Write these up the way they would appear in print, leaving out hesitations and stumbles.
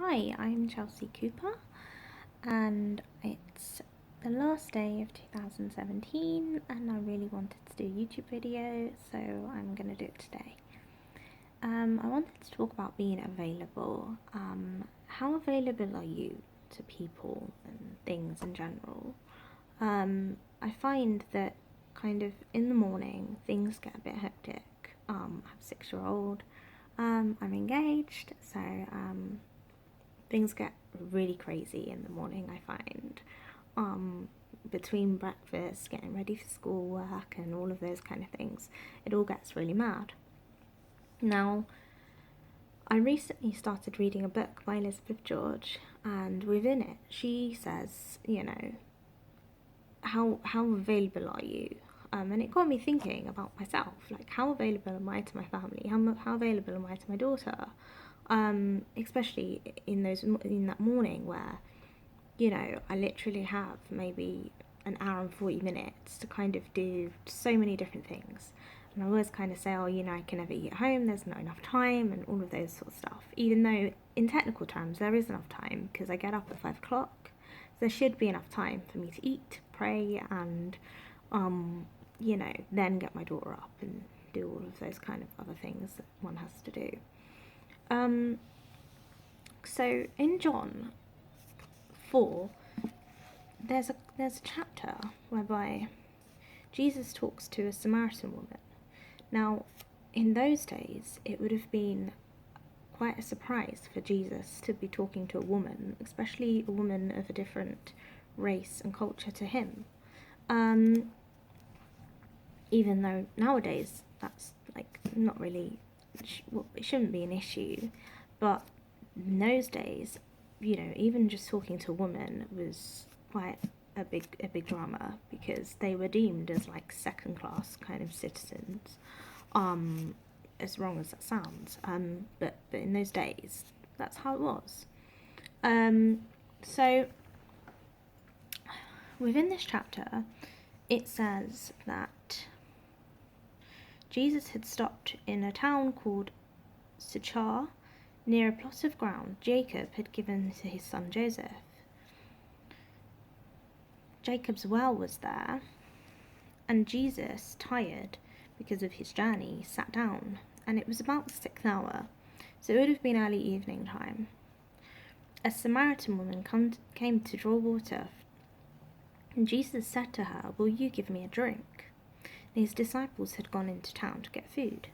Hi, I'm Chelsea Cooper, and it's the last day of 2017, and I really wanted to do a YouTube video, so I'm going to do it today. I wanted to talk about being available. How available are you to people and things in general? I find that kind of in the morning things get a bit hectic. I have a 6-year-old. I'm engaged, so things get really crazy in the morning, I find. Between breakfast, getting ready for schoolwork, and all of those kind of things, it all gets really mad. Now, I recently started reading a book by Elizabeth George, and within it, she says, how available are you? And it got me thinking about myself, like how available am I to my family? How available am I to my daughter? Especially in that morning where, I literally have maybe an hour and 40 minutes to kind of do so many different things. And I always kind of say, I can never eat at home, there's not enough time, and all of those sort of stuff. Even though in technical terms there is enough time because I get up at 5 o'clock. There should be enough time for me to eat, pray, and, then get my daughter up and do all of those kind of other things that one has to do. So in John 4, there's a chapter whereby Jesus talks to a Samaritan woman. Now, in those days, it would have been quite a surprise for Jesus to be talking to a woman, especially a woman of a different race and culture to him. Even though nowadays that's like not really, it shouldn't be an issue, but in those days, even just talking to a woman was quite a big drama because they were deemed as like second class kind of citizens. As wrong as that sounds, but in those days, that's how it was. So within this chapter, it says that Jesus had stopped in a town called Sychar, near a plot of ground Jacob had given to his son Joseph. Jacob's well was there, and Jesus, tired because of his journey, sat down, and it was about the 6th hour, so it would have been early evening time. A Samaritan woman came to draw water, and Jesus said to her, "Will you give me a drink?" And his disciples had gone into town to get food.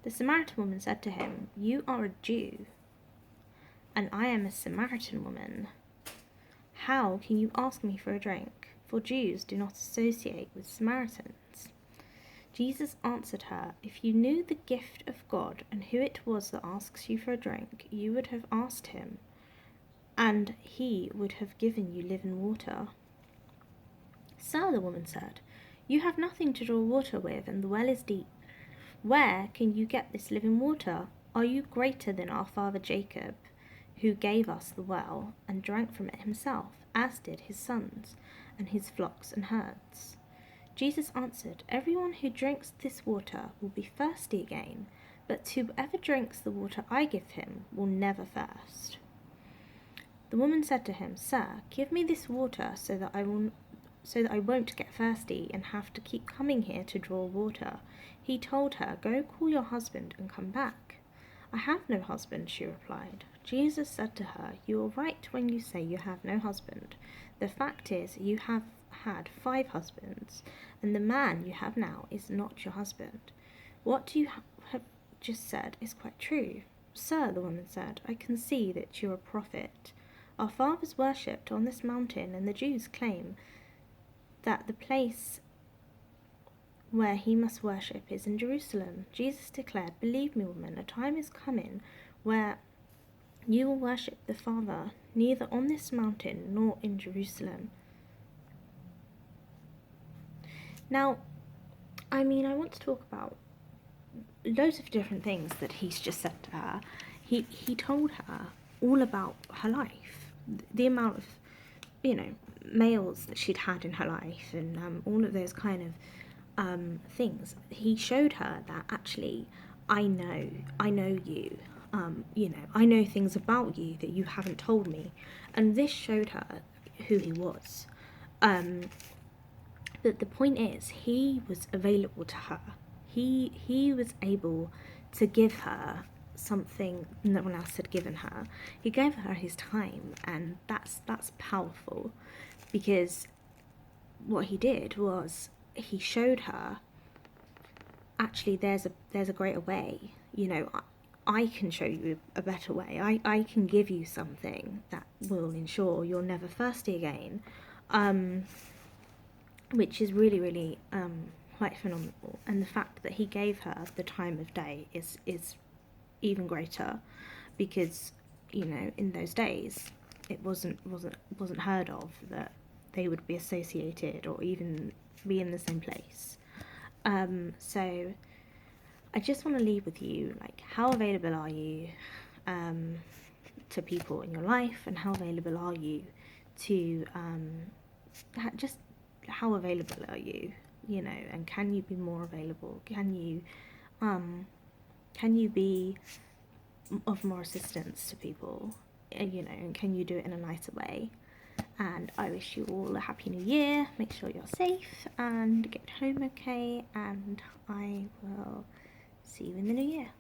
The Samaritan woman said to him, "You are a Jew, and I am a Samaritan woman. How can you ask me for a drink? For Jews do not associate with Samaritans." Jesus answered her, "If you knew the gift of God and who it was that asks you for a drink, you would have asked him, and he would have given you living water." "Sir," the woman said, "you have nothing to draw water with, and the well is deep. Where can you get this living water? Are you greater than our father Jacob, who gave us the well and drank from it himself, as did his sons and his flocks and herds?" Jesus answered, "Everyone who drinks this water will be thirsty again, but whoever drinks the water I give him will never thirst." The woman said to him, "Sir, give me this water so that I won't get thirsty and have to keep coming here to draw water." He told her, "Go call your husband and come back." "I have no husband," she replied. Jesus said to her, "You are right when you say you have no husband. The fact is, you have had 5 husbands, and the man you have now is not your husband. What you have just said is quite true." "Sir," the woman said, "I can see that you are a prophet. Our fathers worshipped on this mountain, and the Jews claim that the place where he must worship is in Jerusalem." Jesus declared, "Believe me, woman, a time is coming where you will worship the Father neither on this mountain nor in Jerusalem." Now, I want to talk about loads of different things that he's just said to her. He told her all about her life, the amount of, males that she'd had in her life, and all of those kind of things. He showed her that actually, I know you. you know, I know things about you that you haven't told me. And this showed her who he was. But the point is, he was available to her. He was able to give her something no one else had given her. He gave her his time, and that's powerful, because what he did was he showed her, actually there's a greater way. You know, I can show you a better way. I can give you something that will ensure you're never thirsty again, which is really, really quite phenomenal. And the fact that he gave her the time of day is even greater, because, you know, in those days it wasn't heard of that they would be associated or even be in the same place. So I just want to leave with you, like, how available are you to people in your life, and how available are you to just how available are you, you know, and can you be more available? Can you be of more assistance to people, you know, and can you do it in a nicer way? And I wish you all a happy new year. Make sure you're safe and get home okay, and I will see you in the new year.